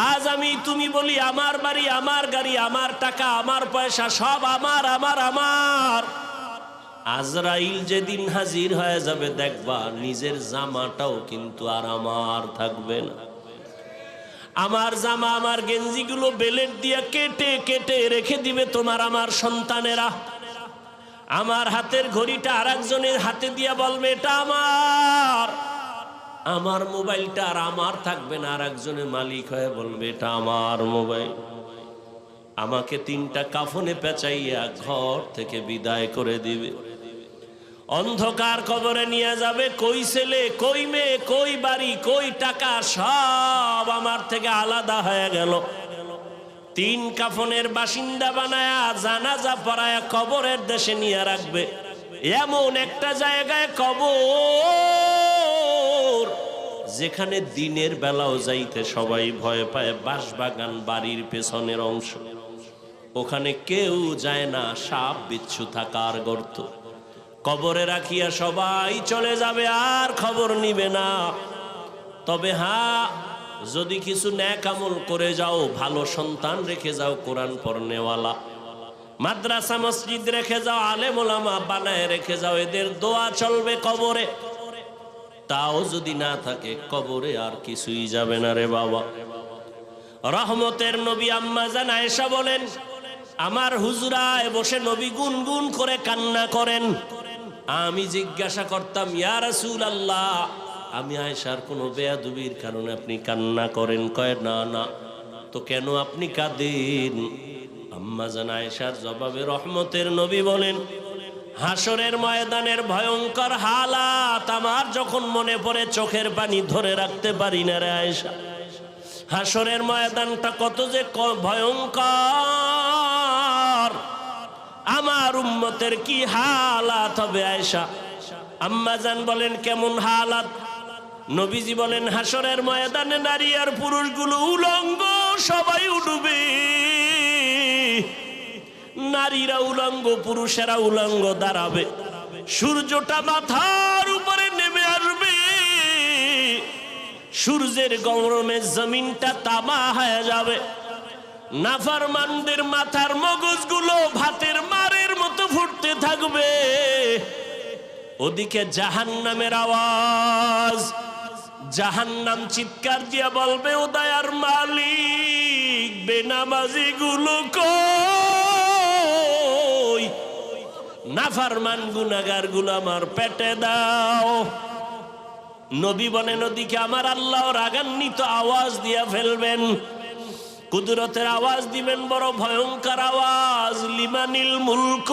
আজ আমি তুমি বলি আমার বাড়ি, আমার গাড়ি, আমার টাকা, আমার পয়সা সব আমার আমার আমার। আজরাইল যেদিন হাজির হয়ে যাবে দেখবা নিজের জামাটাও কিন্তু আর আমার থাকবে না। আমার জামা, আমার গেঞ্জিগুলো বেলেট দিয়ে কেটে কেটে রেখে দিবে তোমার আমার সন্তানেরা। আমার হাতের ঘড়িটা আরেকজনের হাতে দিয়া বলবে এটা আমার। আমার মোবাইলটা আর আমার থাকবে না, আরেকজনের মালিক হয়ে বলবে এটা আমার মোবাইল। আমাকে 3টা কাফনে পেঁচাইয়া ঘর থেকে বিদায় করে দিবে। অন্ধকার কবরে নিয়ে যাবে। কই ছেলে, কই মেয়ে, কই বাড়ি, কই টাকা, সব আমার থেকে আলাদা হয়ে গেল। 3 কাফনের বাসিন্দা বানায়া জানাজা পড়ায়া কবরের দেশে নিয়ে রাখবে। এমন একটা জায়গায় কবর যেখানে দিনের বেলাও যাইতে সবাই ভয় পায়। বাঁশবাগান বাড়ির পেছনের অংশ, ওখানে কেউ যায় না, সাপ বিচ্ছু থাকার গর্ত। কবরে রাখিয়া সবাই চলে যাবে, আর খবর নিবে না। তবে হ্যাঁ, যদি কিছু নেক আমল করে যাও, ভালো সন্তান রেখে যাও, কোরআন পড়নেওয়ালা, মাদ্রাসা মসজিদ রেখে যাও, আলেম ওলামা বানায় রেখে যাও, এদের দোয়া চলবে কবরে। তাও যদি না থাকে কবরে আর কিছুই যাবে না রে বাবা। রহমতের নবী আম্মা জান আয়েশা বলেন, আমার হুজরায় বসে নবী গুনগুন করে কান্না করেন। আমি জিজ্ঞাসা করতাম, ইয়া রাসূলুল্লাহ, আমি আয়েশার কোনো বেয়াদবির কারণে আপনি কান্না করেন? কয় না না। তো কেন আপনি কাঁদেন? আম্মা জান আয়েশার জবাবে রহমতের নবী বলেন, হাসরের ময়দানের ভয়ঙ্কর হালাত আমার যখন মনে পড়ে চোখের পানি ধরে রাখতে পারি না রে আয়েশা। হাসরের ময়দানটা কত যে ভয়ঙ্কর, আমার উম্মতের কি হালাত হবে আয়েশা। আম্মা জান বলেন, কেমন হালাত? নবীজি বলেন, হাসরের ময়দানে নারী আর পুরুষগুলো উলঙ্গ, সবাই উঠবে। নারীরা উলঙ্গ, পুরুষেরা উলঙ্গ দাঁড়াবে। সূর্যটা মাথার উপরে নেমে আসবে। সূর্যের গরমে জমিনটা তামা হয়ে যাবে। নাফরমানদের মাথার মগজগুলো ভাতের মারের মতো ফুটতে থাকবে। ওদিকে জাহান্নামের আওয়াজ। জাহান্নাম চিৎকার দিয়া বলবে, ও দয়ার মালিক, বেনামাজি গুলো কই? নাফরমান গুনাহগার গুলো আমার পেটে দাও। নবী বলেন, ওদিকে আমার আল্লাহ রাগান্বিত আওয়াজ দিয়া ফেলবেন, কুদরতের আওয়াজ দিবেন, বড় ভয়ঙ্কর আওয়াজ। লিমানিল মুলক